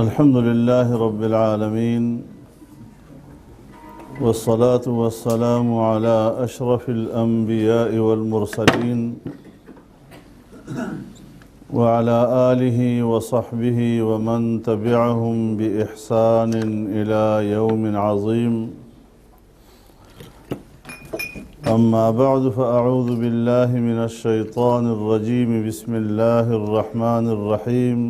الحمد لله رب العالمين والصلاة والسلام على أشرف الأنبياء والمرسلين وعلى آله وصحبه ومن تبعهم بإحسان إلى يوم عظيم. أما بعد فأعوذ بالله من الشيطان الرجيم. بسم الله الرحمن الرحيم.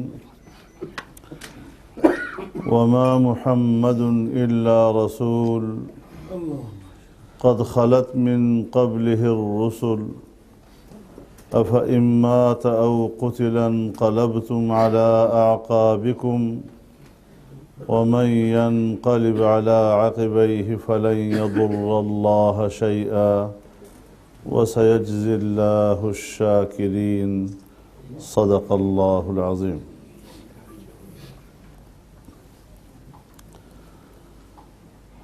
وما محمد إلا رسول قد خلت من قبله الرسل أفإن مات أو قتل انقلبتم على أعقابكم ومن ينقلب على عقبيه فلن يضر الله شيئا وسيجزي الله الشاكرين. صدق الله العظيم.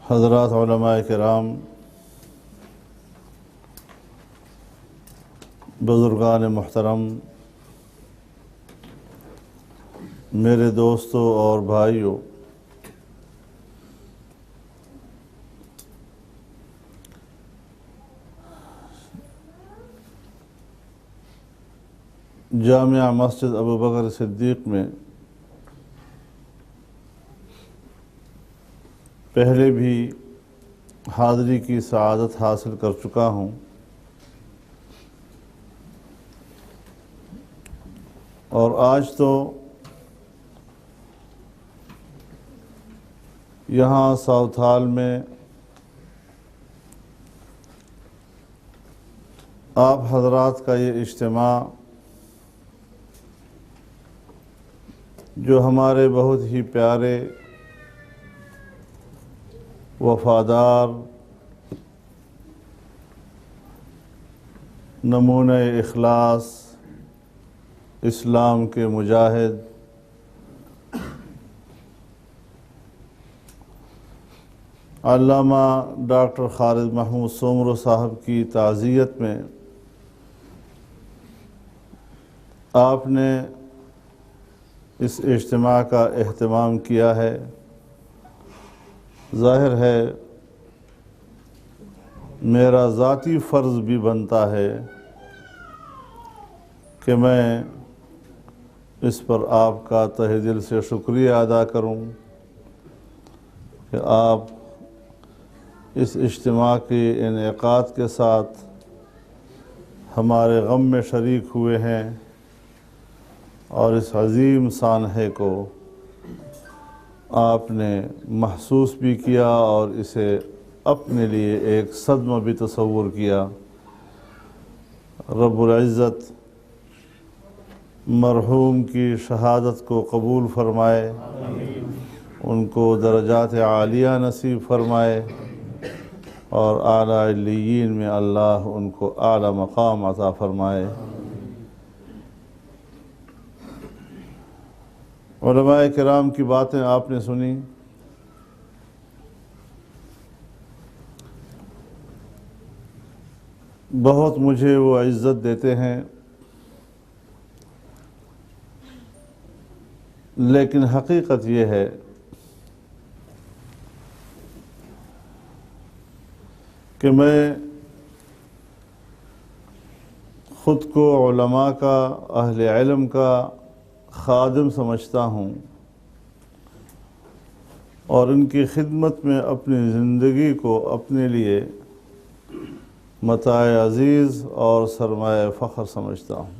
حضرات علماء کرام، بزرگان محترم، میرے دوستوں اور بھائیوں، جامعہ مسجد ابو بکر صدیق میں پہلے بھی حاضری کی سعادت حاصل کر چکا ہوں، اور آج تو یہاں ساؤتھ ہال میں آپ حضرات کا یہ اجتماع جو ہمارے بہت ہی پیارے، وفادار، نمونہ اخلاص، اسلام کے مجاہد، علامہ ڈاکٹر خالد محمود سومرو صاحب کی تعزیت میں آپ نے اس اجتماع کا اہتمام کیا ہے، ظاہر ہے میرا ذاتی فرض بھی بنتا ہے کہ میں اس پر آپ کا تہہ دل سے شکریہ ادا کروں کہ آپ اس اجتماع کے انعقاد کے ساتھ ہمارے غم میں شریک ہوئے ہیں اور اس عظیم سانحے کو آپ نے محسوس بھی کیا اور اسے اپنے لیے ایک صدمہ بھی تصور کیا۔ رب العزت مرحوم کی شہادت کو قبول فرمائے، ان کو درجات عالیہ نصیب فرمائے، اور اعلیٰ علیین میں اللہ ان کو اعلیٰ مقام عطا فرمائے۔ علماء کرام کی باتیں آپ نے سنی، بہت مجھے وہ عزت دیتے ہیں، لیکن حقیقت یہ ہے کہ میں خود کو علماء کا، اہل علم کا خادم سمجھتا ہوں، اور ان کی خدمت میں اپنی زندگی کو اپنے لیے متاع عزیز اور سرمایہ فخر سمجھتا ہوں۔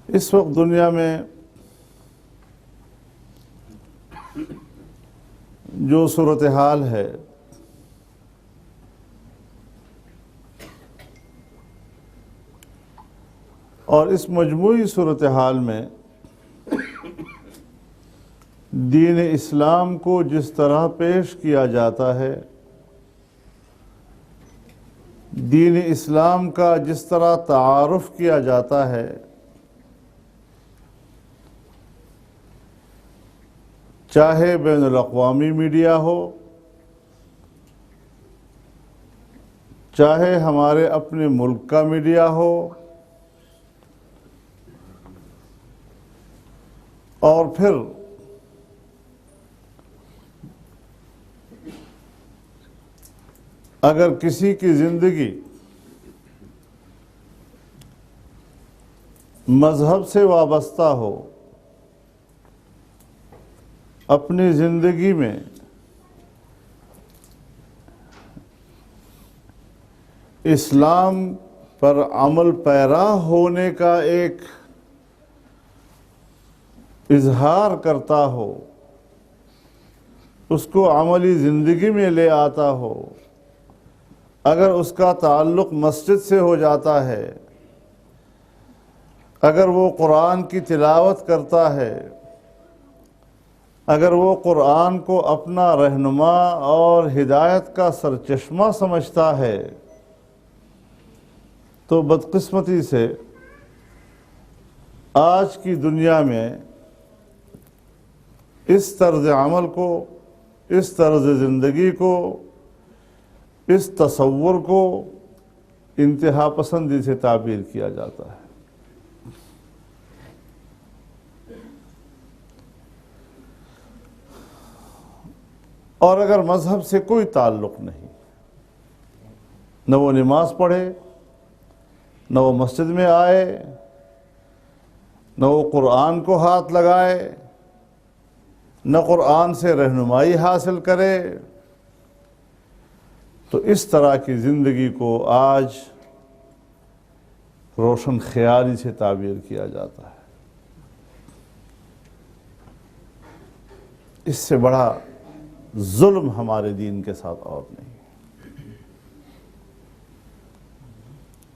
اس وقت دنیا میں جو صورتحال ہے، اور اس مجموعی صورتحال میں دین اسلام کو جس طرح پیش کیا جاتا ہے، دین اسلام کا جس طرح تعارف کیا جاتا ہے، چاہے بین الاقوامی میڈیا ہو، چاہے ہمارے اپنے ملک کا میڈیا ہو اور پھر اگر کسی کی زندگی مذہب سے وابستہ ہو، اپنی زندگی میں اسلام پر عمل پیرا ہونے کا ایک اظہار کرتا ہو، اس کو عملی زندگی میں لے آتا ہو، اگر اس کا تعلق مسجد سے ہو جاتا ہے، اگر وہ قرآن کی تلاوت کرتا ہے، اگر وہ قرآن کو اپنا رہنما اور ہدایت کا سرچشمہ سمجھتا ہے، تو بدقسمتی سے آج کی دنیا میں اس طرز عمل کو، اس طرز زندگی کو، اس تصور کو انتہا پسندی سے تعبیر کیا جاتا ہے۔ اور اگر مذہب سے کوئی تعلق نہیں، نہ وہ نماز پڑھے، نہ وہ مسجد میں آئے، نہ وہ قرآن کو ہاتھ لگائے، نہ قرآن سے رہنمائی حاصل کرے، تو اس طرح کی زندگی کو آج روشن خیالی سے تعبیر کیا جاتا ہے۔ اس سے بڑا ظلم ہمارے دین کے ساتھ اور نہیں۔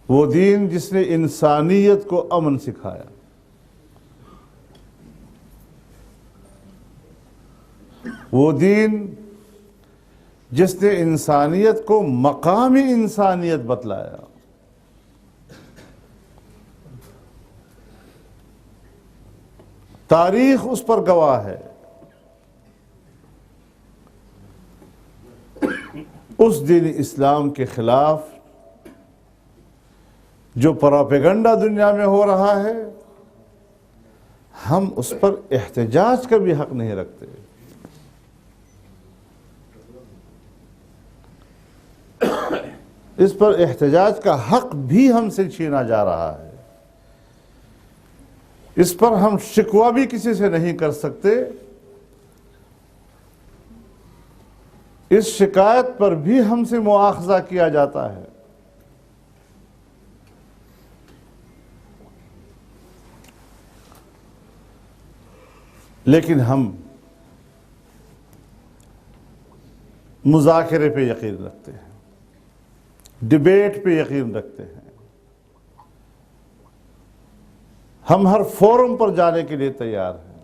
وہ دین جس نے انسانیت کو امن سکھایا، وہ دین جس نے انسانیت کو مقامی انسانیت بتلایا، تاریخ اس پر گواہ ہے۔ اس دین اسلام کے خلاف جو پروپیگنڈا دنیا میں ہو رہا ہے، ہم اس پر احتجاج کا بھی حق نہیں رکھتے۔ اس پر احتجاج کا حق بھی ہم سے چھینا جا رہا ہے۔ اس پر ہم شکوہ بھی کسی سے نہیں کر سکتے۔ اس شکایت پر بھی ہم سے مواخذہ کیا جاتا ہے۔ لیکن ہم مذاکرے پہ یقین رکھتے ہیں، ڈیبیٹ پہ یقین رکھتے ہیں، ہم ہر فورم پر جانے کے لیے تیار ہیں۔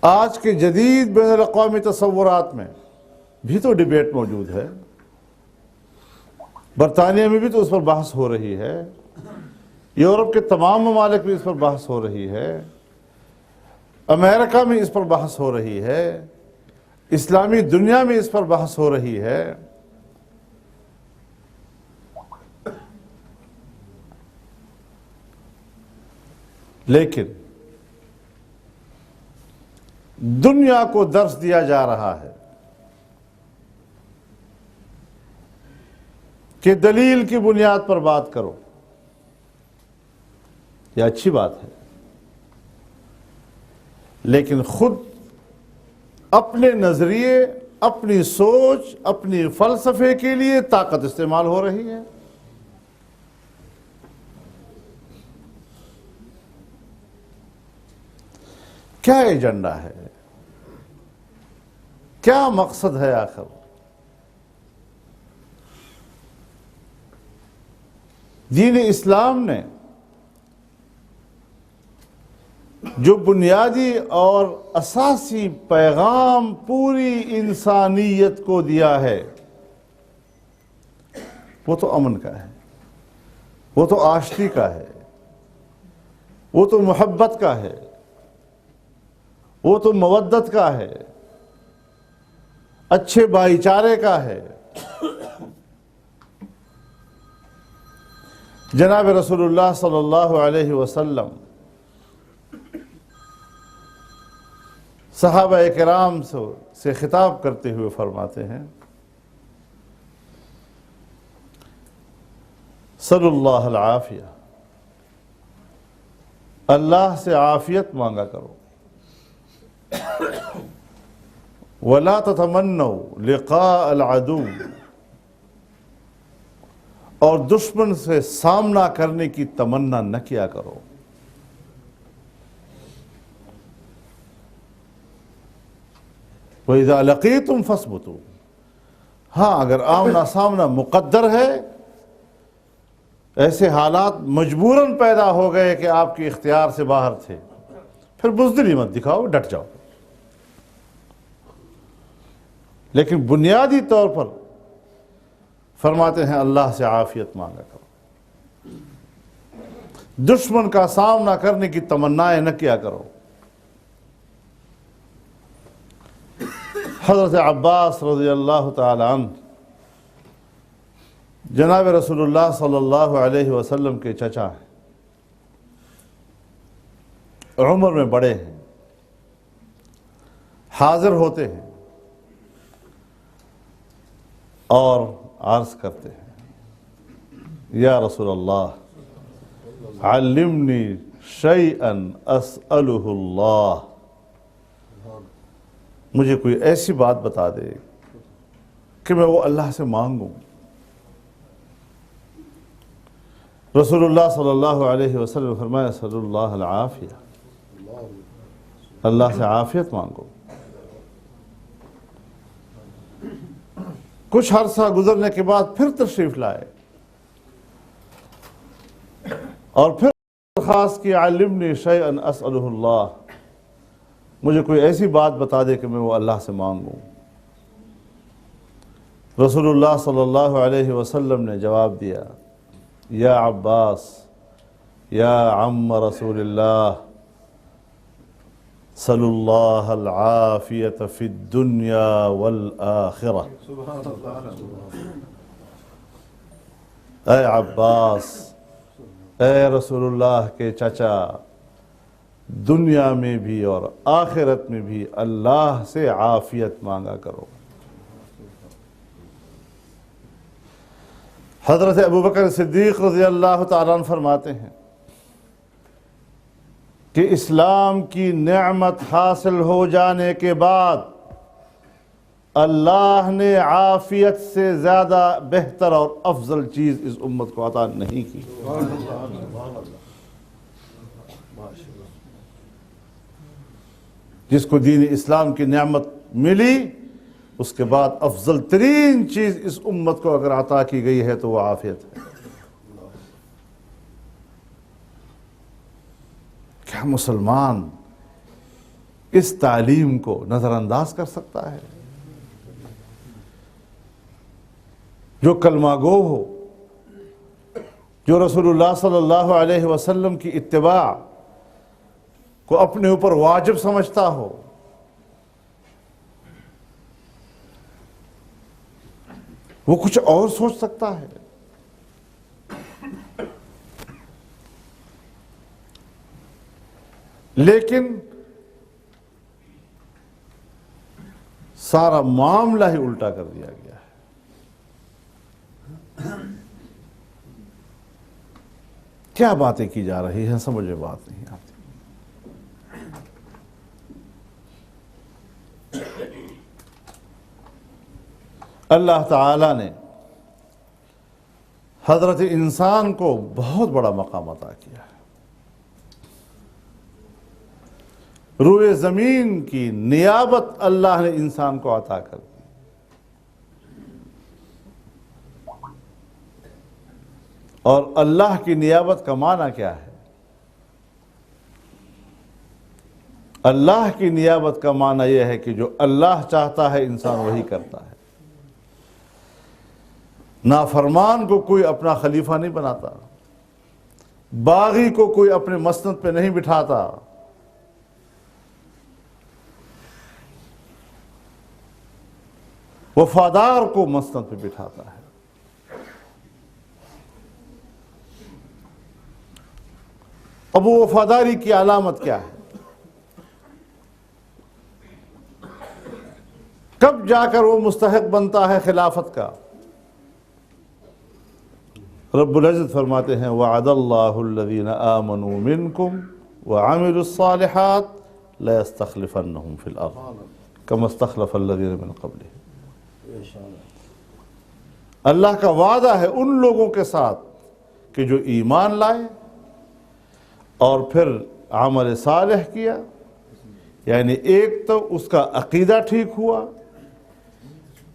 آج کے جدید بین الاقوامی تصورات میں بھی تو ڈیبیٹ موجود ہے۔ برطانیہ میں بھی تو اس پر بحث ہو رہی ہے، یورپ کے تمام ممالک میں اس پر بحث ہو رہی ہے، امریکہ میں اس پر بحث ہو رہی ہے، اسلامی دنیا میں اس پر بحث ہو رہی ہے۔ لیکن دنیا کو درس دیا جا رہا ہے کہ دلیل کی بنیاد پر بات کرو۔ یہ اچھی بات ہے، لیکن خود اپنے نظریے، اپنی سوچ، اپنی فلسفے کے لیے طاقت استعمال ہو رہی ہے۔ کیا ایجنڈا ہے؟ کیا مقصد ہے آخر؟ دین اسلام نے جو بنیادی اور اساسی پیغام پوری انسانیت کو دیا ہے، وہ تو امن کا ہے، وہ تو آشتی کا ہے، وہ تو محبت کا ہے، وہ تو مودت کا ہے، اچھے بھائی چارے کا ہے۔ جناب رسول اللہ صلی اللہ علیہ وسلم صحابہ کرام سے خطاب کرتے ہوئے فرماتے ہیں، صلی اللہ العافیہ، اللہ سے عافیت مانگا کرو، وَلَا تَتَمَنَّوْا لِقَاءَ الْعَدُوِّ، اور دشمن سے سامنا کرنے کی تمنا نہ کیا کرو۔ وَإِذَا لَقِيتُمْ فَاثْبُتُوا، ہاں اگر آمنا سامنا مقدر ہے، ایسے حالات مجبوراً پیدا ہو گئے کہ آپ کے اختیار سے باہر تھے، پھر بزدلی مت دکھاؤ، ڈٹ جاؤ، لیکن بنیادی طور پر فرماتے ہیں اللہ سے عافیت مانگا کرو، دشمن کا سامنا کرنے کی تمنائیں نہ کیا کرو۔ حضرت عباس رضی اللہ تعالی عنہ جناب رسول اللہ صلی اللہ علیہ وسلم کے چچا ہیں، عمر میں بڑے ہیں، حاضر ہوتے ہیں اور عرض کرتے ہیں، یا رسول اللہ علمنی شیئا اسألہ اللہ، مجھے کوئی ایسی بات بتا دے کہ میں وہ اللہ سے مانگوں۔ رسول اللہ صلی اللہ علیہ وسلم فرمایا، صلی اللہ العافیہ، اللہ سے عافیت مانگو۔ کچھ عرصہ گزرنے کے بعد پھر تشریف لائے اور پھر درخواست کی، علمنی شیئا اسألہ اللہ، مجھے کوئی ایسی بات بتا دے کہ میں وہ اللہ سے مانگوں۔ رسول اللہ صلی اللہ علیہ وسلم نے جواب دیا، یا عباس یا عم رسول اللہ، صلی اللہ العافیت فی الدنیا والآخرہ، اے عباس، اے رسول اللہ کے چچا، دنیا میں بھی اور آخرت میں بھی اللہ سے عافیت مانگا کرو۔ حضرت ابوبکر صدیق رضی اللہ تعالیٰ عنہ فرماتے ہیں کہ اسلام کی نعمت حاصل ہو جانے کے بعد اللہ نے عافیت سے زیادہ بہتر اور افضل چیز اس امت کو عطا نہیں کی۔ جس کو دین اسلام کی نعمت ملی، اس کے بعد افضل ترین چیز اس امت کو اگر عطا کی گئی ہے تو وہ عافیت ہے۔ کیا مسلمان اس تعلیم کو نظر انداز کر سکتا ہے؟ جو کلمہ گو ہو، جو رسول اللہ صلی اللہ علیہ وسلم کی اتباع کو اپنے اوپر واجب سمجھتا ہو، وہ کچھ اور سوچ سکتا ہے؟ لیکن سارا معاملہ ہی الٹا کر دیا گیا ہے۔ کیا باتیں کی جا رہی ہیں، سمجھ میں بات نہیں آتی۔ اللہ تعالیٰ نے حضرت انسان کو بہت بڑا مقام عطا کیا ہے۔ روئے زمین کی نیابت اللہ نے انسان کو عطا کر دی۔ اور اللہ کی نیابت کا معنی کیا ہے؟ اللہ کی نیابت کا معنی یہ ہے کہ جو اللہ چاہتا ہے انسان وہی کرتا ہے۔ نافرمان کو کوئی اپنا خلیفہ نہیں بناتا، باغی کو کوئی اپنے مسند پہ نہیں بٹھاتا، وفادار کو مسند پہ بٹھاتا ہے۔ اب وہ وفاداری کی علامت کیا ہے؟ کب جا کر وہ مستحق بنتا ہے خلافت کا؟ رب العزت فرماتے ہیں وعد اللہ الذین آمنوا منکم وعملوا الصالحات ليستخلفنهم في الارض كما استخلف الذین من قبلهم۔ اللہ کا وعدہ ہے ان لوگوں کے ساتھ کہ جو ایمان لائے اور پھر عمل صالح کیا، یعنی ایک تو اس کا عقیدہ ٹھیک ہوا،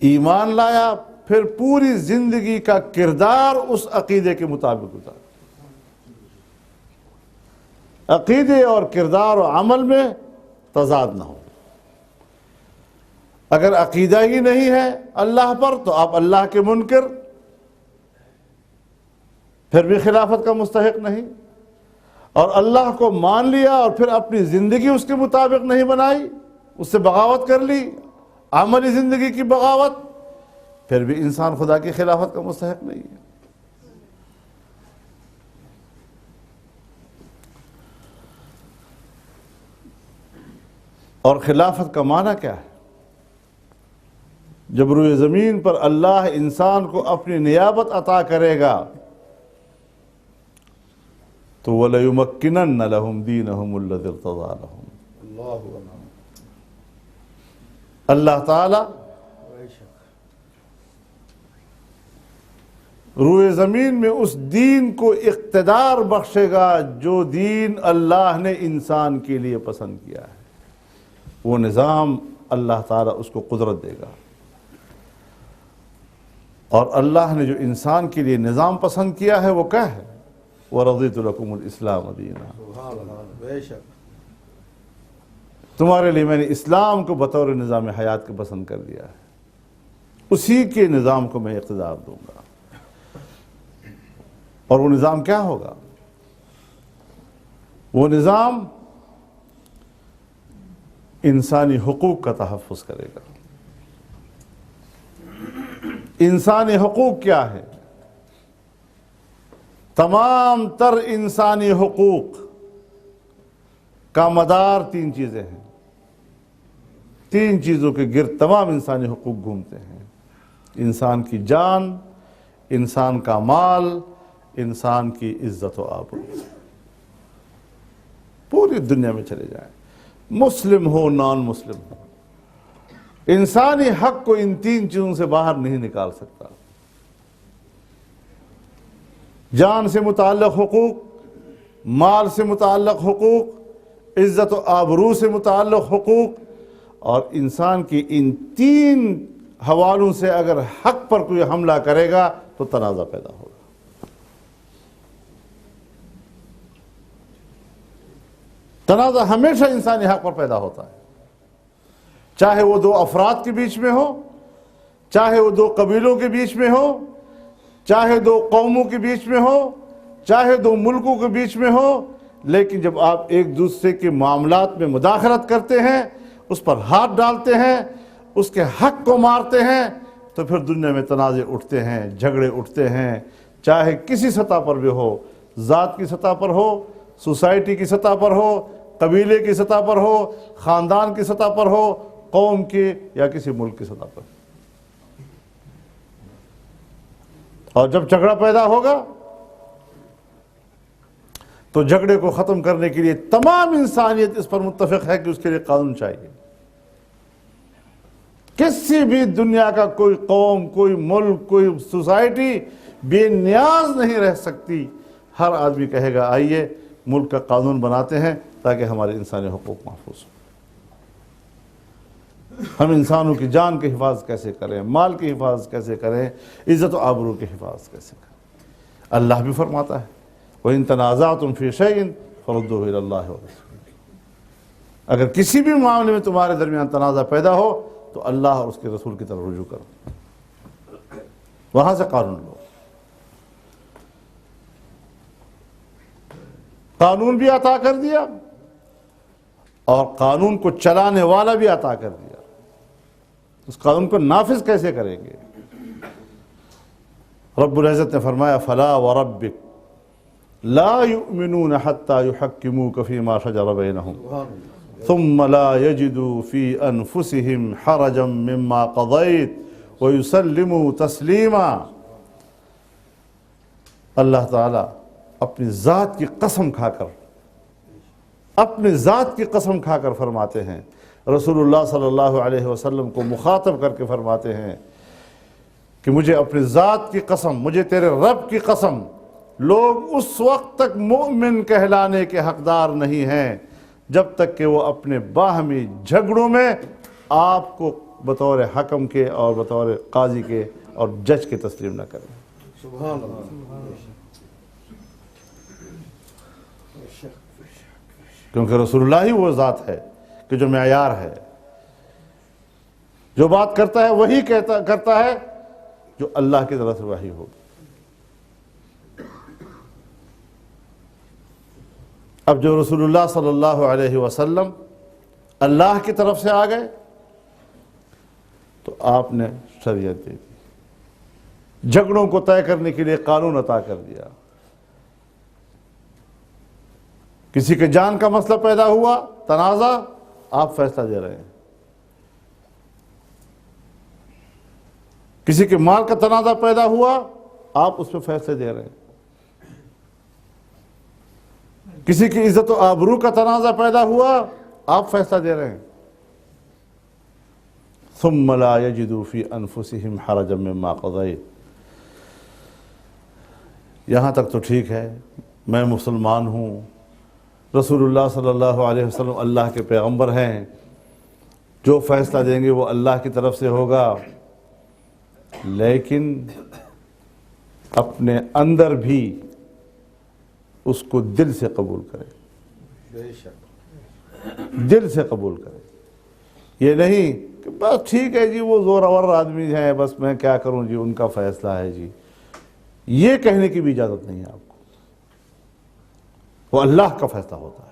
ایمان لایا، پھر پوری زندگی کا کردار اس عقیدے کے مطابق اتارا۔ عقیدے اور کردار و عمل میں تضاد نہ ہو۔ اگر عقیدہ ہی نہیں ہے اللہ پر تو آپ اللہ کے منکر، پھر بھی خلافت کا مستحق نہیں، اور اللہ کو مان لیا اور پھر اپنی زندگی اس کے مطابق نہیں بنائی، اس سے بغاوت کر لی، عملی زندگی کی بغاوت، پھر بھی انسان خدا کی خلافت کا مستحق نہیں ہے۔ اور خلافت کا معنی کیا ہے؟ جب روئے زمین پر اللہ انسان کو اپنی نیابت عطا کرے گا تو وَلَيُمَكِّنَنَّ لَهُمْ دِينَهُمُ الَّذِي ارْتَضَىٰ لَهُمْ۔ اللہ تعالی روئے زمین میں اس دین کو اقتدار بخشے گا جو دین اللہ نے انسان کے لیے پسند کیا ہے۔ وہ نظام اللہ تعالیٰ اس کو قدرت دے گا، اور اللہ نے جو انسان کے لیے نظام پسند کیا ہے وہ کیا ہے؟ وَرَضِيتُ لَكُمُ الْإِسْلَامَ دِينًا، تمہارے لیے میں نے اسلام کو بطور نظام حیات کے پسند کر دیا ہے، اسی کے نظام کو میں اقتدار دوں گا۔ اور وہ نظام کیا ہوگا؟ وہ نظام انسانی حقوق کا تحفظ کرے گا۔ انسانی حقوق کیا ہے؟ تمام تر انسانی حقوق کا مدار تین چیزیں ہیں، تین چیزوں کے گرد تمام انسانی حقوق گھومتے ہیں: انسان کی جان، انسان کا مال، انسان کی عزت و آبرو۔ پوری دنیا میں چلے جائیں، مسلم ہو نان مسلم ہو، انسانی حق کو ان تین چیزوں سے باہر نہیں نکال سکتا۔ جان سے متعلق حقوق، مال سے متعلق حقوق، عزت و آبرو سے متعلق حقوق، اور انسان کی ان تین حوالوں سے اگر حق پر کوئی حملہ کرے گا تو تنازع پیدا ہوگا۔ تنازع ہمیشہ انسانی حق پر پیدا ہوتا ہے، چاہے وہ دو افراد کے بیچ میں ہو، چاہے وہ دو قبیلوں کے بیچ میں ہو، چاہے دو قوموں کے بیچ میں ہو، چاہے دو ملکوں کے بیچ میں ہو۔ لیکن جب آپ ایک دوسرے کے معاملات میں مداخلت کرتے ہیں، اس پر ہاتھ ڈالتے ہیں، اس کے حق کو مارتے ہیں، تو پھر دنیا میں تنازع اٹھتے ہیں، جھگڑے اٹھتے ہیں، چاہے کسی سطح پر بھی ہو، ذات کی سطح پر ہو، سوسائٹی کی سطح پر ہو، قبیلے کی سطح پر ہو، خاندان کی سطح پر ہو، قوم کی یا کسی ملک کی سطح پر۔ اور جب جھگڑا پیدا ہوگا تو جھگڑے کو ختم کرنے کے لیے تمام انسانیت اس پر متفق ہے کہ اس کے لیے قانون چاہیے۔ کسی بھی دنیا کا کوئی قوم، کوئی ملک، کوئی سوسائٹی بے نیاز نہیں رہ سکتی۔ ہر آدمی کہے گا آئیے ملک کا قانون بناتے ہیں تاکہ ہمارے انسانی حقوق محفوظ ہوں۔ ہم انسانوں کی جان کی حفاظت کیسے کریں، مال کی حفاظت کیسے کریں، عزت و آبرو کی حفاظت کیسے کریں۔ اللہ بھی فرماتا ہے وَإِن تَنَازَعْتُمْ فِي شَيْءٍ فَرُدُّوهُ إِلَى اللَّهِ وَرَسُولِهِ۔ اگر کسی بھی معاملے میں تمہارے درمیان تنازع پیدا ہو تو اللہ اور اس کے رسول کی طرف رجوع کرو، وہاں سے قانون لو۔ قانون بھی عطا کر دیا اور قانون کو چلانے والا بھی عطا کر دیا۔ اس قانون کو نافذ کیسے کریں گے؟ رب العزت نے فرمایا فلا وربک لا یؤمنون حتی یحکموک فیما شجر بینہم ثم لا یجدوا فی انفسہم حرجا مما قضیت ویسلموا تسلیما۔ اللہ تعالیٰ اپنی ذات کی قسم کھا کر فرماتے ہیں، رسول اللہ صلی اللہ علیہ وسلم کو مخاطب کر کے فرماتے ہیں کہ مجھے اپنی ذات کی قسم، مجھے تیرے رب کی قسم، لوگ اس وقت تک مؤمن کہلانے کے حقدار نہیں ہیں جب تک کہ وہ اپنے باہمی جھگڑوں میں آپ کو بطور حکم کے اور بطور قاضی کے اور جج کے تسلیم نہ کریں۔ سبحان اللہ۔ کیونکہ رسول اللہ ہی وہ ذات ہے کہ جو معیار ہے، جو بات کرتا ہے وہی کرتا ہے جو اللہ کی طرف سے وحی ہو۔ اب جو رسول اللہ صلی اللہ علیہ وسلم اللہ کی طرف سے آ گئے تو آپ نے شریعت دے دی، جھگڑوں کو طے کرنے کے لیے قانون عطا کر دیا۔ کسی کے جان کا مسئلہ پیدا ہوا، تنازع، آپ فیصلہ دے رہے ہیں۔ کسی کے مال کا تنازع پیدا ہوا، آپ اس پہ فیصلے دے رہے ہیں۔ کسی کی عزت و آبرو کا تنازع پیدا ہوا، آپ فیصلہ دے رہے ہیں۔ ثم لا یجدوا فی انفسہم حرجا مما قضیت۔ یہاں تک تو ٹھیک ہے، میں مسلمان ہوں، رسول اللہ صلی اللہ علیہ وسلم اللہ کے پیغمبر ہیں، جو فیصلہ دیں گے وہ اللہ کی طرف سے ہوگا، لیکن اپنے اندر بھی اس کو دل سے قبول کرے، بے شک۔ دل سے قبول کرے۔ یہ نہیں کہ بس ٹھیک ہے جی وہ زورآور آدمی ہیں، بس میں کیا کروں جی، ان کا فیصلہ ہے جی، یہ کہنے کی بھی اجازت نہیں ہے آپ کو۔ وہ اللہ کا فیصلہ ہوتا ہے۔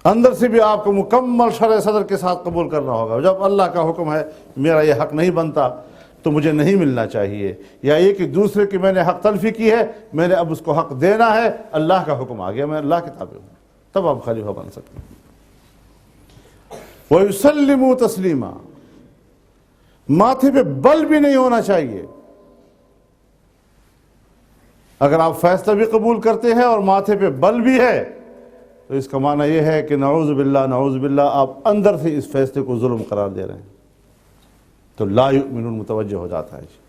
اندر سے بھی آپ کو مکمل شرع صدر کے ساتھ قبول کرنا ہوگا۔ جب اللہ کا حکم ہے میرا یہ حق نہیں بنتا تو مجھے نہیں ملنا چاہیے، یا یہ کہ دوسرے کی میں نے حق تلفی کی ہے، میں نے اب اس کو حق دینا ہے، اللہ کا حکم آ گیا، میں اللہ کے تابع ہوں، تب آپ خلیفہ بن سکتے ہیں۔ وَيُسَلِّمُوا تَسْلِيمًا، ماتھے پہ بل بھی نہیں ہونا چاہیے۔ اگر آپ فیصلہ بھی قبول کرتے ہیں اور ماتھے پہ بل بھی ہے تو اس کا معنی یہ ہے کہ نعوذ باللہ آپ اندر سے اس فیصلے کو ظلم قرار دے رہے ہیں، تو لا یؤمنون متوجہ ہو جاتا ہے جی۔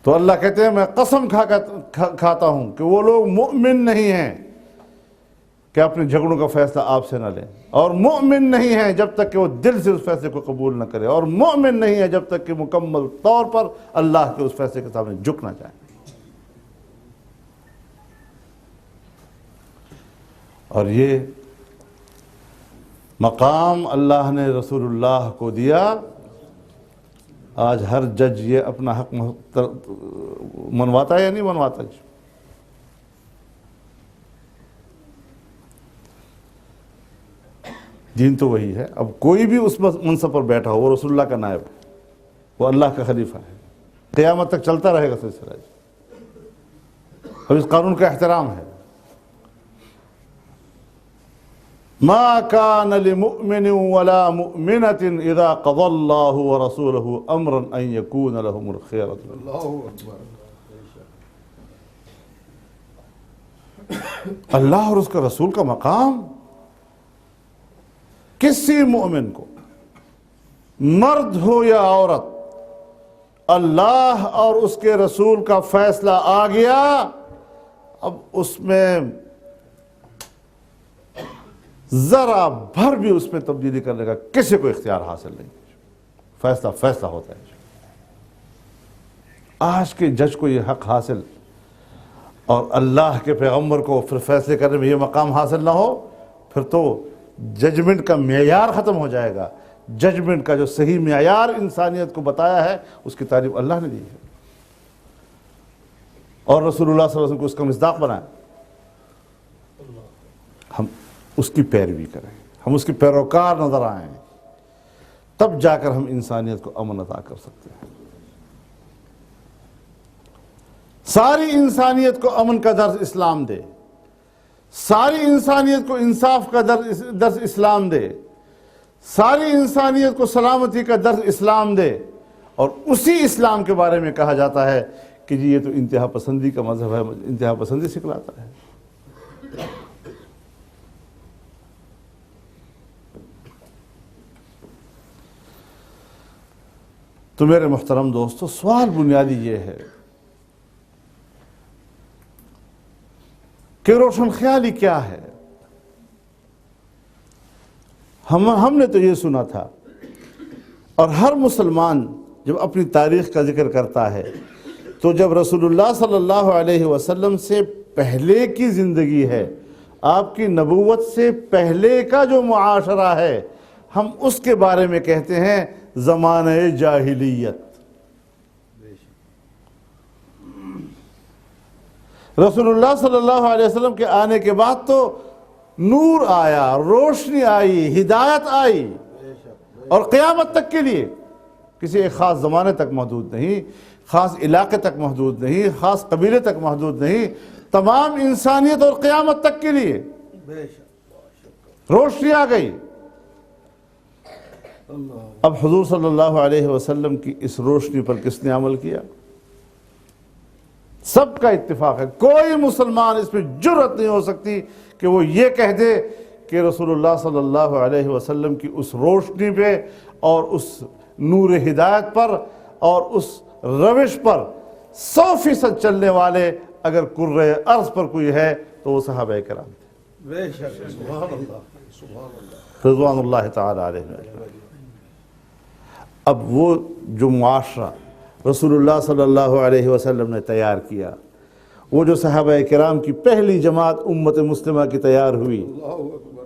تو اللہ کہتے ہیں میں قسم کھاتا ہوں کہ وہ لوگ مؤمن نہیں ہیں کہ اپنے جھگڑوں کا فیصلہ آپ سے نہ لیں، اور مؤمن نہیں ہیں جب تک کہ وہ دل سے اس فیصلے کو قبول نہ کرے، اور مؤمن نہیں ہے جب تک کہ مکمل طور پر اللہ کے اس فیصلے کے سامنے جھک نہ جائیں۔ اور یہ مقام اللہ نے رسول اللہ کو دیا۔ آج ہر جج یہ اپنا حق منواتا ہے یا نہیں منواتا جی؟ دین تو وہی ہے۔ اب کوئی بھی اس منصب پر بیٹھا ہو وہ رسول اللہ کا نائب ہے، وہ اللہ کا خلیفہ ہے، قیامت تک چلتا رہے گا سلسلہ جی۔ اب اس قانون کا احترام ہے۔ ما كان لمؤمن ولا مؤمنة اذا قضى الله ورسوله امرا ان يكون لهم الخيرة۔ اللہ اکبر۔ اللہ اور اس کا رسول کا مقام کسی مؤمن کو، مرد ہو یا عورت، اللہ اور اس کے رسول کا فیصلہ آ گیا، اب اس میں ذرا بھر بھی اس میں تبدیلی کرنے کا کسی کو اختیار حاصل نہیں۔ فیصلہ ہوتا ہے۔ آج کے جج کو یہ حق حاصل اور اللہ کے پیغمبر کو پھر فیصلے کرنے میں یہ مقام حاصل نہ ہو، پھر تو ججمنٹ کا معیار ختم ہو جائے گا۔ ججمنٹ کا جو صحیح معیار انسانیت کو بتایا ہے اس کی تعریف اللہ نے دی ہے، اور رسول اللہ صلی اللہ علیہ وسلم کو اس کا مصداق بنایا۔ ہم اس کی پیروی کریں، ہم اس کے پیروکار نظر آئیں، تب جا کر ہم انسانیت کو امن عطا کر سکتے ہیں۔ ساری انسانیت کو امن کا درس اسلام دے، ساری انسانیت کو انصاف کا درس اسلام دے، ساری انسانیت کو سلامتی کا درس اسلام دے، اور اسی اسلام کے بارے میں کہا جاتا ہے کہ جی یہ تو انتہا پسندی کا مذہب ہے، انتہا پسندی سکھلاتا ہے۔ تو میرے محترم دوستو، سوال بنیادی یہ ہے کہ روشن خیالی کیا ہے؟ ہم نے تو یہ سنا تھا، اور ہر مسلمان جب اپنی تاریخ کا ذکر کرتا ہے تو جب رسول اللہ صلی اللہ علیہ وسلم سے پہلے کی زندگی ہے، آپ کی نبوت سے پہلے کا جو معاشرہ ہے، ہم اس کے بارے میں کہتے ہیں زمانہ جاہلیت۔ رسول اللہ صلی اللہ علیہ وسلم کے آنے کے بعد تو نور آیا، روشنی آئی، ہدایت آئی، اور قیامت تک کے لیے، کسی ایک خاص زمانے تک محدود نہیں، خاص علاقے تک محدود نہیں، خاص قبیلے تک محدود نہیں، تمام انسانیت اور قیامت تک کے لیے روشنی آ گئی۔ اب حضور صلی اللہ علیہ وسلم کی اس روشنی پر کس نے عمل کیا؟ سب کا اتفاق ہے، کوئی مسلمان اس میں جرأت نہیں ہو سکتی کہ وہ یہ کہہ دے کہ رسول اللہ صلی اللہ علیہ وسلم کی اس روشنی پہ اور اس نور ہدایت پر اور اس روش پر 100% چلنے والے اگر کرۂ ارض پر کوئی ہے تو وہ صحابہ کرام تھے، بے شک، سبحان اللہ، سبحان اللہ، رضوان اللہ تعالی علیہ۔ اب وہ جو معاشرہ رسول اللہ صلی اللہ علیہ وسلم نے تیار کیا، وہ جو صحابہ کرام کی پہلی جماعت امت مسلمہ کی تیار ہوئی، اللہ اکبر،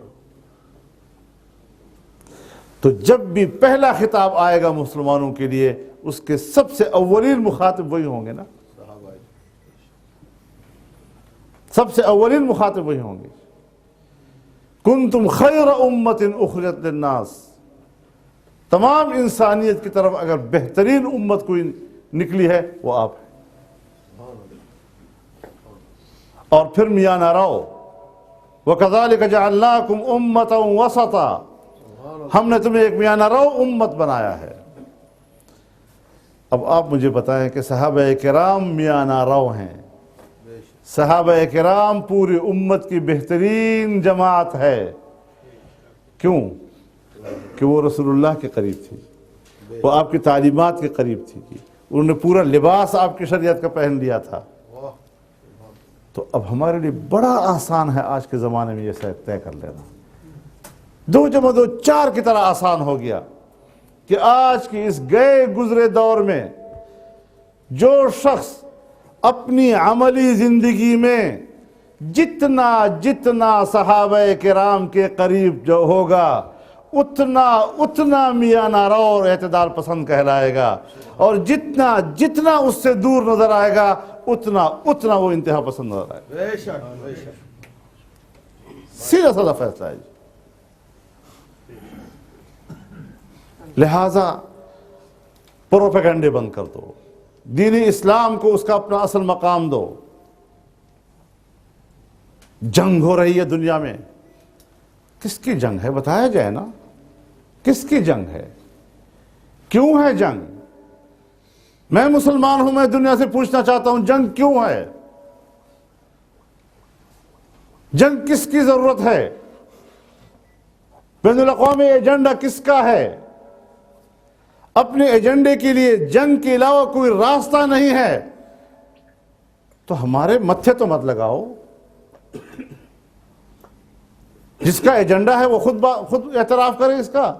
تو جب بھی پہلا خطاب آئے گا مسلمانوں کے لیے، اس کے سب سے اولین مخاطب وہی ہوں گے نا، صحابہ، سب سے اولین مخاطب وہی ہوں گے۔ کنتم خیر امت اخرجت للناس، تمام انسانیت کی طرف اگر بہترین امت کوئی نکلی ہے وہ آپ ہیں۔ اور پھر میاں نہ رہو، وَكَذَلِكَ جَعَلْنَاكُمْ أُمَّةً وَسَطًا، ہم نے تمہیں ایک میاں نہ رہو امت بنایا ہے۔ اب آپ مجھے بتائیں کہ صحابہ کرام میاں نہ رہو ہیں، صحابہ کرام پوری امت کی بہترین جماعت ہے، کیوں؟ کہ وہ رسول اللہ کے قریب تھی، وہ آپ کی تعلیمات کے قریب تھی، انہوں نے پورا لباس آپ کی شریعت کا پہن لیا تھا۔ تو اب ہمارے لیے بڑا آسان ہے آج کے زمانے میں یہ طے کر لینا، 2 جمع 2 4 کی طرح آسان ہو گیا کہ آج کی اس گئے گزرے دور میں جو شخص اپنی عملی زندگی میں جتنا صحابہ کرام کے قریب جو ہوگا اتنا میاں نہ رو اور اعتدال پسند کہلائے گا، اور جتنا اس سے دور نظر آئے گا اتنا وہ انتہا پسند نظر آئے گا۔ بے شک، بے شک، سیدھا سادہ فیصلہ ہے جی۔ لہذا پروپیگنڈے بند کر دو، دین اسلام کو اس کا اپنا اصل مقام دو۔ جنگ ہو رہی ہے دنیا میں، کس کی جنگ ہے بتایا جائے نا، کس کی جنگ ہے، کیوں ہے جنگ؟ میں مسلمان ہوں، میں دنیا سے پوچھنا چاہتا ہوں جنگ کیوں ہے؟ جنگ کس کی ضرورت ہے؟ بین الاقوامی ایجنڈا کس کا ہے؟ اپنے ایجنڈے کے لیے جنگ کے علاوہ کوئی راستہ نہیں ہے تو ہمارے متھے تو مت لگاؤ۔ جس کا ایجنڈا ہے وہ خود اعتراف کرے اس کا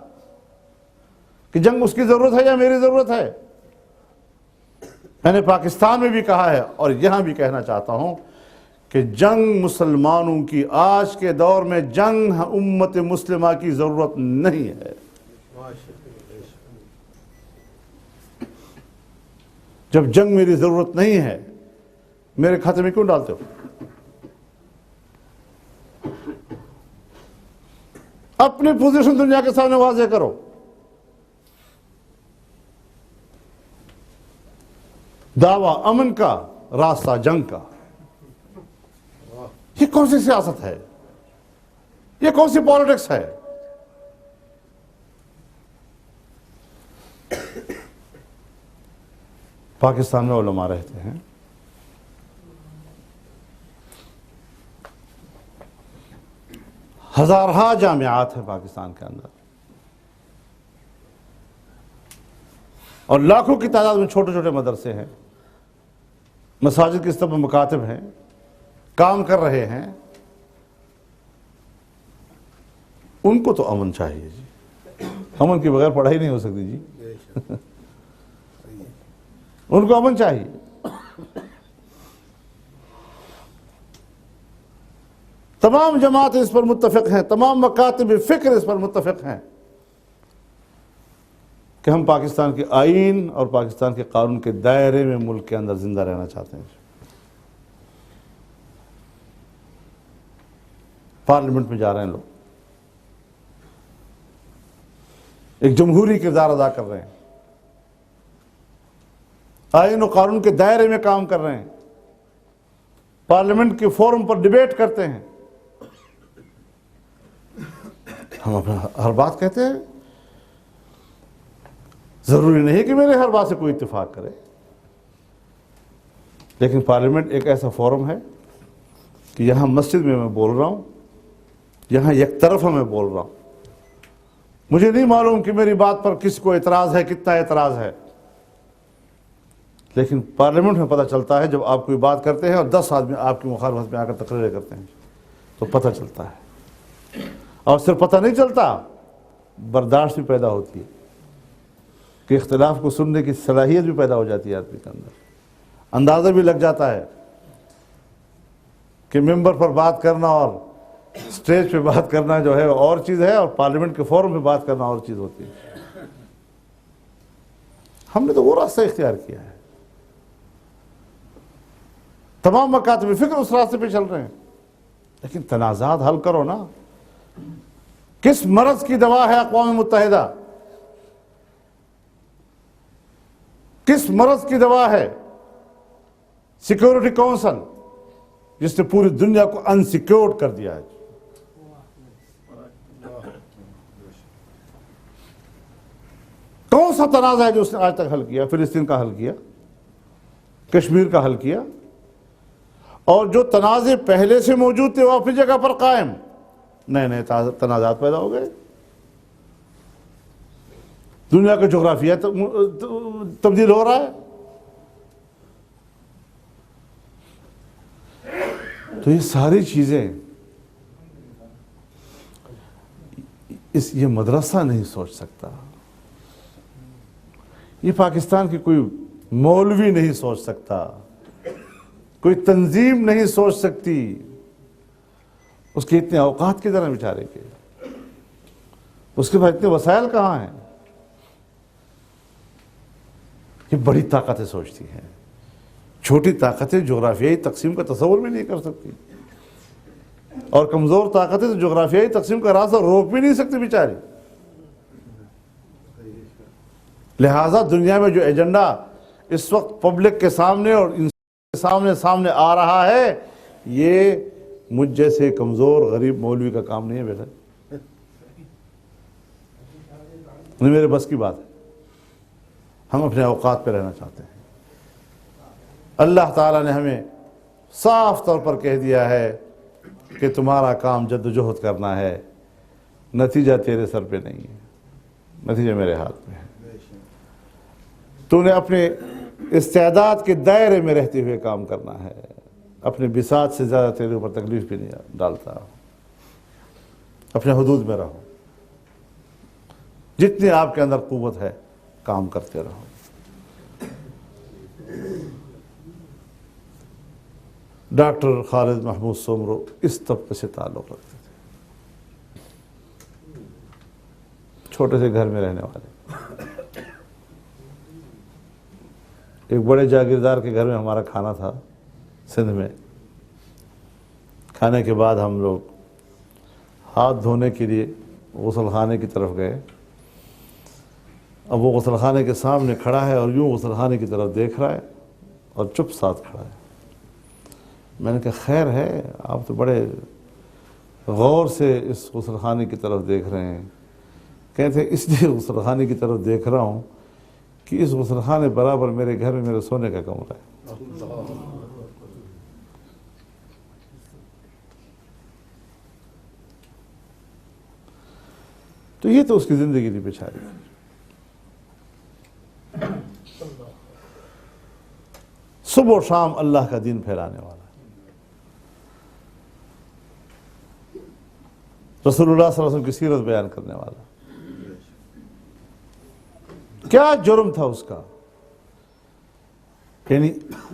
کہ جنگ اس کی ضرورت ہے یا میری ضرورت ہے۔ میں نے پاکستان میں بھی کہا ہے اور یہاں بھی کہنا چاہتا ہوں کہ جنگ مسلمانوں کی آج کے دور میں جنگ امت مسلمہ کی ضرورت نہیں ہے۔ جب جنگ میری ضرورت نہیں ہے میرے کھاتے میں کیوں ڈالتے ہو؟ اپنی پوزیشن دنیا کے سامنے واضح کرو. دعویٰ امن کا، راستہ جنگ کا. یہ کون سی سیاست ہے؟ یہ کون سی پالیٹکس ہے؟ پاکستان میں علماء رہتے ہیں، ہزارہا جامعات ہیں پاکستان کے اندر، اور لاکھوں کی تعداد میں چھوٹے چھوٹے مدرسے ہیں، مساجد کے سطح پر مکاتب ہیں، کام کر رہے ہیں. ان کو تو امن چاہیے جی. امن کے بغیر پڑھائی نہیں ہو سکتی جی. ان کو امن چاہیے. تمام جماعتیں اس پر متفق ہیں، تمام مکاتب فکر اس پر متفق ہیں کہ ہم پاکستان کے آئین اور پاکستان کے قانون کے دائرے میں ملک کے اندر زندہ رہنا چاہتے ہیں. پارلیمنٹ میں جا رہے ہیں لوگ، ایک جمہوری کردار ادا کر رہے ہیں، آئین و قانون کے دائرے میں کام کر رہے ہیں، پارلیمنٹ کے فورم پر ڈیبیٹ کرتے ہیں. ہم اپنا ہر بات کہتے ہیں، ضروری نہیں کہ میرے ہر بات سے کوئی اتفاق کرے، لیکن پارلیمنٹ ایک ایسا فورم ہے کہ یہاں مسجد میں بول رہا ہوں، یہاں یک طرفہ میں بول رہا ہوں. مجھے نہیں معلوم کہ میری بات پر کس کو اعتراض ہے، کتنا اعتراض ہے، لیکن پارلیمنٹ میں پتہ چلتا ہے جب آپ کوئی بات کرتے ہیں اور 10 آدمی آپ کی مخالفت میں آ کر تقریریں کرتے ہیں تو پتہ چلتا ہے. اور صرف پتہ نہیں چلتا، برداشت بھی پیدا ہوتی ہے کہ اختلاف کو سننے کی صلاحیت بھی پیدا ہو جاتی ہے آدمی کے اندر. اندازہ بھی لگ جاتا ہے کہ ممبر پر بات کرنا اور اسٹیج پہ بات کرنا جو ہے اور چیز ہے، اور پارلیمنٹ کے فورم پہ بات کرنا اور چیز ہوتی ہے. ہم نے تو وہ راستہ اختیار کیا ہے. تمام مکاتب فکر اس راستے پہ چل رہے ہیں، لیکن تنازعات حل کرو نا. کس مرض کی دوا ہے اقوام متحدہ؟ کس مرض کی دوا ہے سیکورٹی کونسل، جس نے پوری دنیا کو انسیکیورڈ کر دیا ہے؟ کون سا تنازع ہے جو اس نے آج تک حل کیا؟ فلسطین کا حل کیا، کشمیر کا حل کیا، اور جو تنازع پہلے سے موجود تھے وہ اپنی جگہ پر قائم. نئے نئے تنازعات پیدا ہو گئے. دنیا کا جغرافیہ تبدیل ہو رہا ہے. تو یہ ساری چیزیں یہ مدرسہ نہیں سوچ سکتا، یہ پاکستان کی کوئی مولوی نہیں سوچ سکتا، کوئی تنظیم نہیں سوچ سکتی. اس کے اتنے اوقات کی طرح بیچارے کے، اس کے پاس اتنے وسائل کہاں ہیں؟ یہ بڑی طاقتیں سوچتی ہیں. چھوٹی طاقتیں جغرافیائی تقسیم کا تصور بھی نہیں کر سکتی، اور کمزور طاقتیں تو جغرافیائی تقسیم کا راستہ روک بھی نہیں سکتی بیچاری. لہٰذا دنیا میں جو ایجنڈا اس وقت پبلک کے سامنے اور سامنے آ رہا ہے، یہ مجھ جیسے کمزور غریب مولوی کا کام نہیں ہے بیٹا. نہیں میرے بس کی بات ہے. ہم اپنے اوقات پہ رہنا چاہتے ہیں. اللہ تعالیٰ نے ہمیں صاف طور پر کہہ دیا ہے کہ تمہارا کام جد و جہد کرنا ہے، نتیجہ تیرے سر پہ نہیں ہے، نتیجہ میرے ہاتھ میں ہے. تو نے اپنے استعداد کے دائرے میں رہتے ہوئے کام کرنا ہے. اپنے بساط سے زیادہ تیرے اوپر تکلیف بھی نہیں ڈالتا. اپنے حدود میں رہو، جتنی آپ کے اندر قوت ہے کام کرتے رہو. ڈاکٹر خالد محمود سومرو اس طبقے سے تعلق رکھتے تھے، چھوٹے سے گھر میں رہنے والے. ایک بڑے جاگیردار کے گھر میں ہمارا کھانا تھا سندھ میں. کھانے کے بعد ہم لوگ ہاتھ دھونے کے لیے غسل خانے کی طرف گئے. اب وہ غسل خانے کے سامنے کھڑا ہے اور یوں غسل خانے کی طرف دیکھ رہا ہے اور چپ ساتھ کھڑا ہے. میں نے کہا خیر ہے، آپ تو بڑے غور سے اس غسل خانے کی طرف دیکھ رہے ہیں. کہتے ہیں اس لیے غسل خانے کی طرف دیکھ رہا ہوں کہ اس غسل خانے برابر میرے گھر میں میرے سونے کا کمرہ ہے. تو یہ تو اس کی زندگی نہیں بچھائی. صبح و شام اللہ کا دین پھیلانے والا، رسول اللہ صلی اللہ علیہ وسلم کی سیرت بیان کرنے والا. کیا جرم تھا اس کا؟ یعنی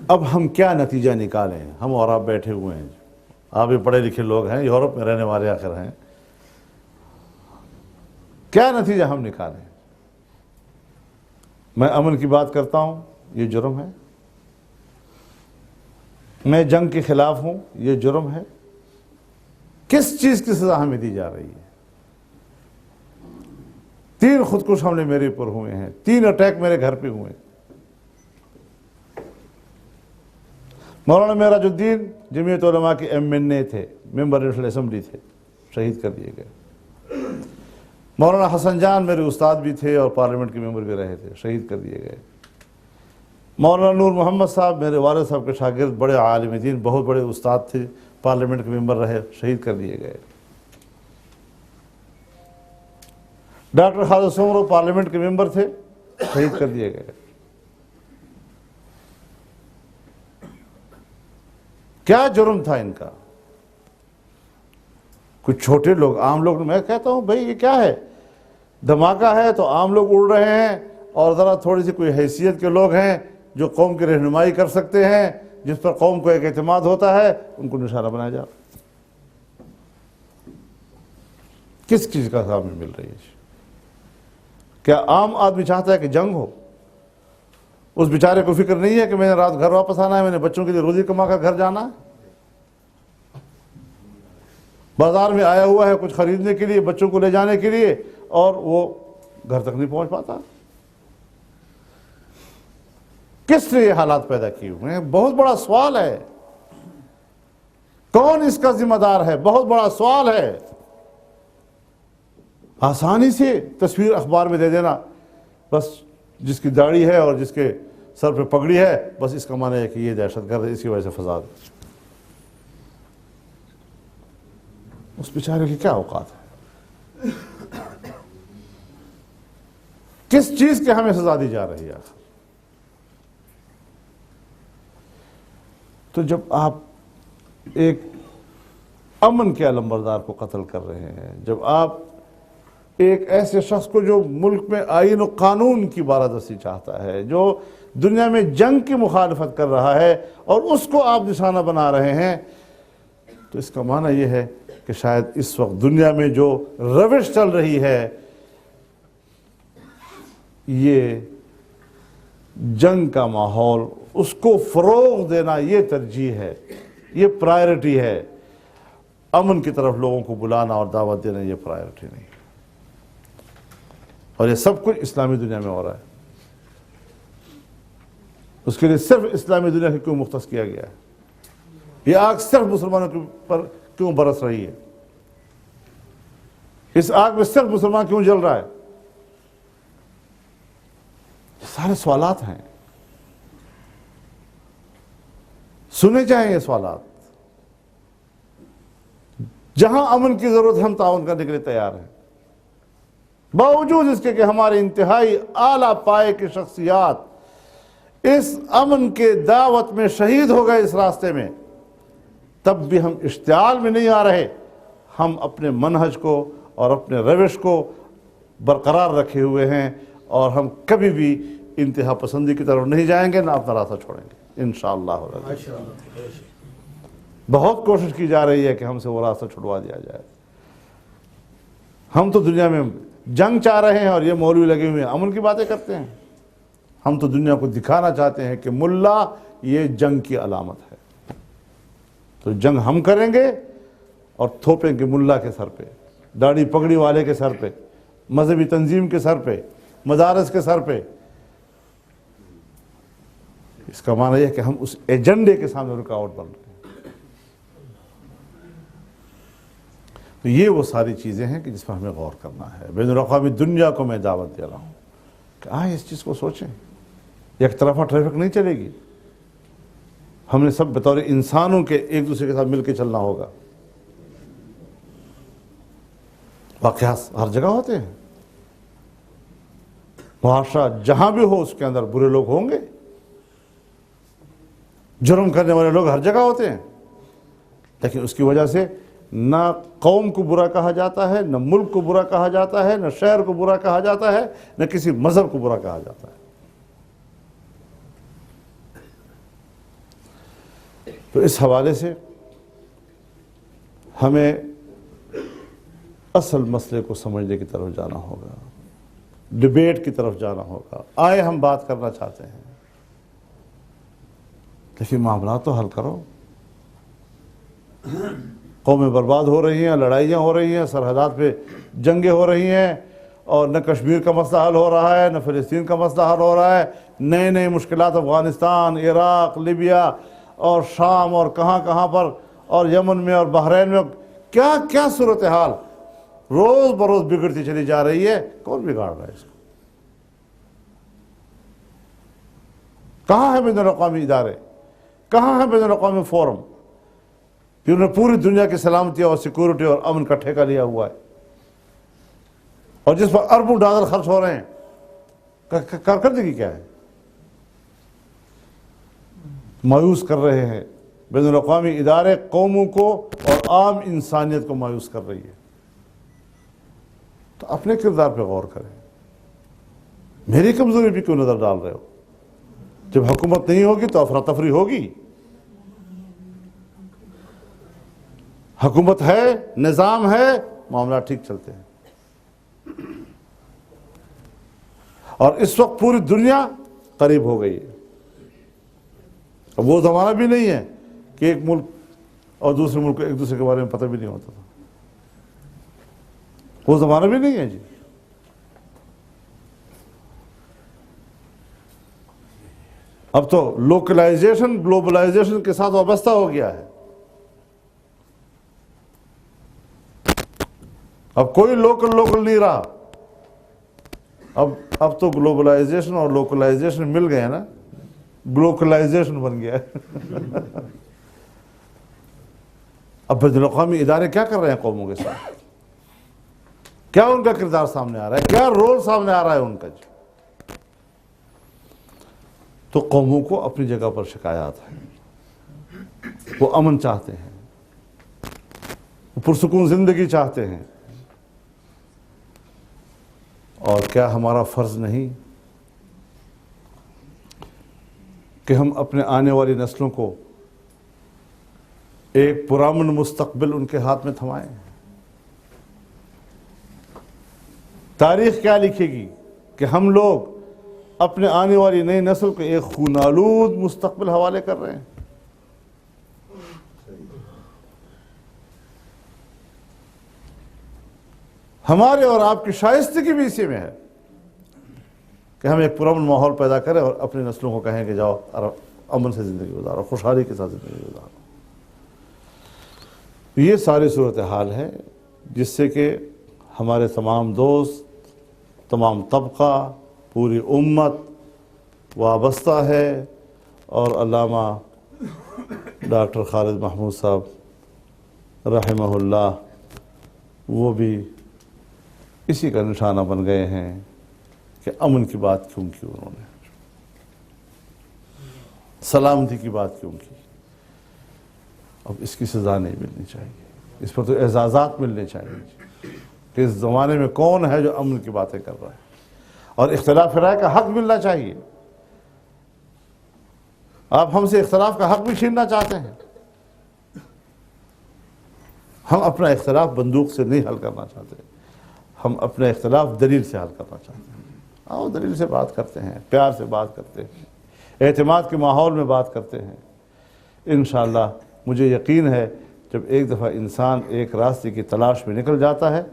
اب ہم کیا نتیجہ نکالیں؟ ہم اور آپ بیٹھے ہوئے ہیں، آپ بھی پڑھے لکھے لوگ ہیں، یورپ میں رہنے والے آخر ہیں. کیا نتیجہ ہم نکالیں؟ میں امن کی بات کرتا ہوں، یہ جرم ہے. میں جنگ کے خلاف ہوں، یہ جرم ہے. کس چیز کی سزا ہمیں دی جا رہی ہے؟ 3 خودکش حملے میرے اوپر ہوئے ہیں، 3 اٹیک میرے گھر پہ ہوئے. مولانا معراج الدین جمعیت علماء کے MNA تھے، ممبر نیشنل اسمبلی تھے، شہید کر دیے گئے. مولانا حسن جان میرے استاد بھی تھے اور پارلیمنٹ کے ممبر بھی رہے تھے، شہید کر دیے گئے. مولانا نور محمد صاحب میرے والد صاحب کے شاگرد، بڑے عالم دین، بہت بڑے استاد تھے، پارلیمنٹ کے ممبر رہے، شہید کر دیے گئے. ڈاکٹر خالد سومرو پارلیمنٹ کے ممبر تھے، شہید کر دیے گئے. کیا جرم تھا ان کا؟ کچھ چھوٹے لوگ، عام لوگ، میں کہتا ہوں بھائی یہ کیا ہے؟ دھماکہ ہے تو عام لوگ اڑ رہے ہیں، اور ذرا تھوڑی سی کوئی حیثیت کے لوگ ہیں جو قوم کی رہنمائی کر سکتے ہیں، جس پر قوم کو ایک اعتماد ہوتا ہے، ان کو نشانہ بنایا جا. کس چیز کا سامنے مل رہی ہے؟ کیا عام آدمی چاہتا ہے کہ جنگ ہو؟ اس بیچارے کو فکر نہیں ہے کہ میں نے رات گھر واپس آنا ہے، میں نے بچوں کے لیے روزی کما کر گھر جانا ہے. بازار میں آیا ہوا ہے کچھ خریدنے کے لیے، بچوں کو لے جانے کے لیے، اور وہ گھر تک نہیں پہنچ پاتا. کس نے یہ حالات پیدا کیے ہوئے ہیں؟ بہت بڑا سوال ہے. کون اس کا ذمہ دار ہے؟ بہت بڑا سوال ہے. آسانی سے تصویر اخبار میں دے دینا، بس جس کی داڑھی ہے اور جس کے سر پہ پگڑی ہے، بس اس کا معنی ہے کہ یہ دہشت گرد ہے، اس کی وجہ سے فساد. اس بیچارے کی کیا اوقات ہے؟ کس چیز کے ہمیں سزا دی جا رہی ہے آخر؟ تو جب آپ ایک امن کے علمبردار کو قتل کر رہے ہیں، جب آپ ایک ایسے شخص کو جو ملک میں آئین و قانون کی بالادستی چاہتا ہے، جو دنیا میں جنگ کی مخالفت کر رہا ہے، اور اس کو آپ نشانہ بنا رہے ہیں، تو اس کا معنی یہ ہے کہ شاید اس وقت دنیا میں جو روش چل رہی ہے، یہ جنگ کا ماحول، اس کو فروغ دینا، یہ ترجیح ہے، یہ پرائرٹی ہے. امن کی طرف لوگوں کو بلانا اور دعوت دینا یہ پرائرٹی نہیں. اور یہ سب کچھ اسلامی دنیا میں ہو رہا ہے. اس کے لیے صرف اسلامی دنیا کی کیوں مختص کیا گیا ہے؟ یہ آگ صرف مسلمانوں کے پر کیوں برس رہی ہے؟ اس آگ میں صرف مسلمان کیوں جل رہا ہے؟ یہ سارے سوالات ہیں، سنے جائیں یہ سوالات. جہاں امن کی ضرورت ہے ہم تعاون کرنے کے لیے تیار ہیں، باوجود اس کے کہ ہمارے انتہائی اعلیٰ پائے کی شخصیات اس امن کے دعوت میں شہید ہو گئے اس راستے میں. تب بھی ہم اشتعال میں نہیں آ رہے. ہم اپنے منہج کو اور اپنے روش کو برقرار رکھے ہوئے ہیں، اور ہم کبھی بھی انتہا پسندی کی طرف نہیں جائیں گے، نہ اپنا راستہ چھوڑیں گے انشاءاللہ. بہت کوشش کی جا رہی ہے کہ ہم سے وہ راستہ چھڑوا دیا جائے. ہم تو دنیا میں جنگ چاہ رہے ہیں اور یہ مولوی لگے ہوئے ہیں امن کی باتیں کرتے ہیں. ہم تو دنیا کو دکھانا چاہتے ہیں کہ ملا یہ جنگ کی علامت ہے. تو جنگ ہم کریں گے اور تھوپیں گے ملا کے سر پہ. داڑھی پگڑی والے کے سر پہ، مذہبی تنظیم کے سر پہ، مدارس کے سر پہ۔ اس کا معنی یہ ہے کہ ہم اس ایجنڈے کے سامنے رکاوٹ بن رہے ہیں۔ تو یہ وہ ساری چیزیں ہیں کہ جس پر ہمیں غور کرنا ہے۔ بین الاقوامی دنیا کو میں دعوت دے رہا ہوں کہ آئے اس چیز کو سوچیں، یک طرفہ ٹریفک نہیں چلے گی۔ ہم نے سب بطور انسانوں کے ایک دوسرے کے ساتھ مل کے چلنا ہوگا۔ واقعات ہر جگہ ہوتے ہیں، معاشرہ جہاں بھی ہو اس کے اندر برے لوگ ہوں گے، جرم کرنے والے لوگ ہر جگہ ہوتے ہیں، لیکن اس کی وجہ سے نہ قوم کو برا کہا جاتا ہے، نہ ملک کو برا کہا جاتا ہے، نہ شہر کو برا کہا جاتا ہے، نہ کسی مذہب کو برا کہا جاتا ہے۔ تو اس حوالے سے ہمیں اصل مسئلے کو سمجھنے کی طرف جانا ہوگا، ڈیبیٹ کی طرف جانا ہوگا۔ آئے ہم بات کرنا چاہتے ہیں، لیکن معاملات تو حل کرو۔ قومیں برباد ہو رہی ہیں، لڑائیاں ہو رہی ہیں، سرحدات پہ جنگیں ہو رہی ہیں، اور نہ کشمیر کا مسئلہ حل ہو رہا ہے، نہ فلسطین کا مسئلہ حل ہو رہا ہے، نئے نئے مشکلات افغانستان، عراق، لیبیا اور شام اور کہاں پر، اور یمن میں اور بحرین میں کیا کیا صورتحال روز بروز بگڑتی چلی جا رہی ہے۔ کون بگاڑ رہا ہے اس کو؟ کہاں ہے بین الاقوامی ادارے؟ کہاں ہے بین الاقوامی فورم جنہوں نے پوری دنیا کی سلامتی اور سیکورٹی اور امن کا ٹھیکہ لیا ہوا ہے، اور جس پر اربوں ڈالر خرچ ہو رہے ہیں؟ کارکردگی کیا ہے؟ مایوس کر رہے ہیں بین الاقوامی ادارے، قوموں کو اور عام انسانیت کو مایوس کر رہی ہے۔ تو اپنے کردار پہ غور کریں۔ میری کمزوری بھی کیوں نظر ڈال رہے ہو؟ جب حکومت نہیں ہوگی تو افراتفری ہوگی۔ حکومت ہے، نظام ہے، معاملات ٹھیک چلتے ہیں۔ اور اس وقت پوری دنیا قریب ہو گئی ہے۔ اب وہ زمانہ بھی نہیں ہے کہ ایک ملک اور دوسرے ملک کو ایک دوسرے کے بارے میں پتہ بھی نہیں ہوتا تھا۔ وہ زمانہ بھی نہیں ہے جی۔ اب تو لوکلائزیشن گلوبلائزیشن کے ساتھ وابستہ ہو گیا ہے۔ اب کوئی لوکل نہیں رہا۔ اب تو گلوبلائزیشن اور لوکلائزیشن مل گئے نا، گلوکلائزیشن بن گیا ہے۔ اب بین الاقوامی ادارے کیا کر رہے ہیں قوموں کے ساتھ؟ کیا ان کا کردار سامنے آ رہا ہے؟ کیا رول سامنے آ رہا ہے ان کا؟ تو قوموں کو اپنی جگہ پر شکایات ہیں، وہ امن چاہتے ہیں، وہ پرسکون زندگی چاہتے ہیں۔ اور کیا ہمارا فرض نہیں کہ ہم اپنے آنے والی نسلوں کو ایک پرامن مستقبل ان کے ہاتھ میں تھمائیں؟ تاریخ کیا لکھے گی کہ ہم لوگ اپنے آنے والی نئی نسل کو ایک خون آلود مستقبل حوالے کر رہے ہیں۔ ہمارے اور آپ کی شائستگی بھی اسی میں ہے کہ ہم ایک پرامن ماحول پیدا کریں اور اپنی نسلوں کو کہیں کہ جاؤ امن سے زندگی گزارو، خوشحالی کے ساتھ زندگی گزارو۔ یہ ساری صورتحال ہے جس سے کہ ہمارے تمام دوست، تمام طبقہ، پوری امت وابستہ ہے۔ اور علامہ ڈاکٹر خالد محمود صاحب رحمہ اللہ وہ بھی اسی کا نشانہ بن گئے ہیں کہ امن کی بات کیوں کی انہوں نے، سلامتی کی بات کیوں کی۔ اب اس کی سزا نہیں ملنی چاہیے، اس پر تو اعزازات ملنے چاہیے کہ اس زمانے میں کون ہے جو امن کی باتیں کر رہا ہے، اور اختلاف رائے کا حق ملنا چاہیے۔ آپ ہم سے اختلاف کا حق بھی چھیننا چاہتے ہیں؟ ہم اپنا اختلاف بندوق سے نہیں حل کرنا چاہتے، ہم اپنا اختلاف دلیل سے حل کرنا چاہتے ہیں۔ آؤ دلیل سے بات کرتے ہیں، پیار سے بات کرتے ہیں، اعتماد کے ماحول میں بات کرتے ہیں۔ انشاءاللہ مجھے یقین ہے جب ایک دفعہ انسان ایک راستے کی تلاش میں نکل جاتا ہے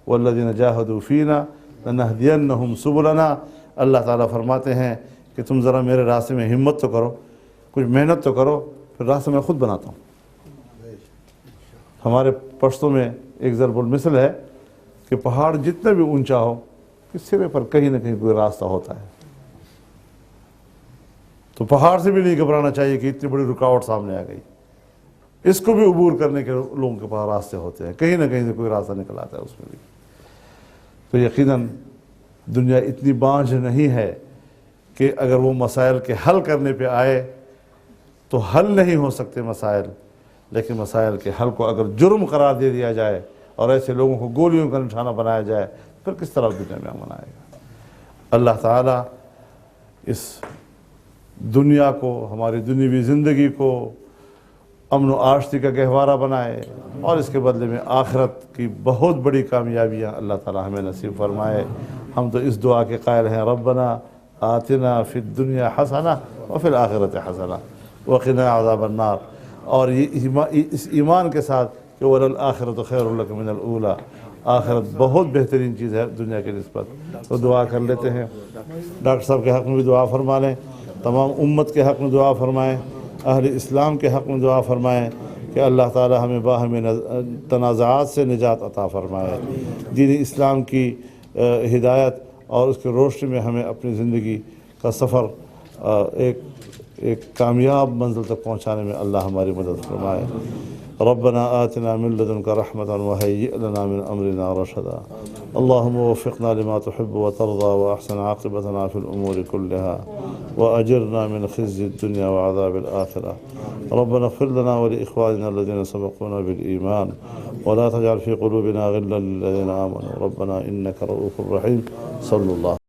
والذین جاہدوا فینا لنہدینہم سبلنا۔ اللہ تعالیٰ فرماتے ہیں کہ تم ذرا میرے راستے میں ہمت تو کرو، کچھ محنت تو کرو، پھر راستہ میں خود بناتا ہوں۔ ہمارے پشتوں میں ایک ضرب المثل ہے کہ پہاڑ جتنا بھی اونچا ہو کہ سرے پر کہیں نہ کہیں کوئی راستہ ہوتا ہے، تو پہاڑ سے بھی نہیں گھبرانا چاہیے کہ اتنی بڑی رکاوٹ سامنے آ گئی، اس کو بھی عبور کرنے کے لوگوں کے پاس راستے ہوتے ہیں، کہیں نہ کہیں سے کوئی راستہ نکل آتا ہے اس میں بھی۔ تو یقیناً دنیا اتنی بانجھ نہیں ہے کہ اگر وہ مسائل کے حل کرنے پہ آئے تو حل نہیں ہو سکتے مسائل، لیکن مسائل کے حل کو اگر جرم قرار دے دیا جائے اور ایسے لوگوں کو گولیوں کا نشانہ بنایا جائے پھر کس طرح دنیا میں امن آئے گا۔ اللہ تعالیٰ اس دنیا کو، ہماری دنیوی زندگی کو امن و آشتی کا گہوارہ بنائے، اور اس کے بدلے میں آخرت کی بہت بڑی کامیابیاں اللہ تعالیٰ ہمیں نصیب فرمائے۔ ہم تو اس دعا کے قائل ہیں، ربنا آتنا فی الدنیا حسنہ وفی الآخرۃ حسنہ وقنا عذاب النار، اور اس ایمان کے ساتھ کہ وَلَلْآخِرَةُ خَيْرٌ لَكَ مِنَ الْأُولَى، آخرت بہت بہترین چیز ہے دنیا کے نسبت۔ تو دعا کر لیتے ہیں، ڈاکٹر صاحب کے حق میں بھی دعا فرما لیں، تمام امت کے حق میں دعا فرمائیں، اہل اسلام کے حق میں دعا فرمائیں کہ اللہ تعالی ہمیں باہمی تنازعات سے نجات عطا فرمائے، دین اسلام کی ہدایت اور اس کے روشنی میں ہمیں اپنی زندگی کا سفر ایک کامیاب منزل تک پہنچانے میں اللہ ہماری مدد فرمائے۔ ربنا آتنا من لدنك رحمة وهيئ لنا من أمرنا رشدا، اللهم وفقنا لما تحب وترضى وأحسن عاقبتنا في الأمور كلها وأجرنا من خزي الدنيا وعذاب الآخرة، ربنا اغفر لنا ولإخواننا الذين سبقونا بالإيمان ولا تجعل في قلوبنا غلا للذين آمنوا، ربنا إنك رؤوف رحيم، صلى الله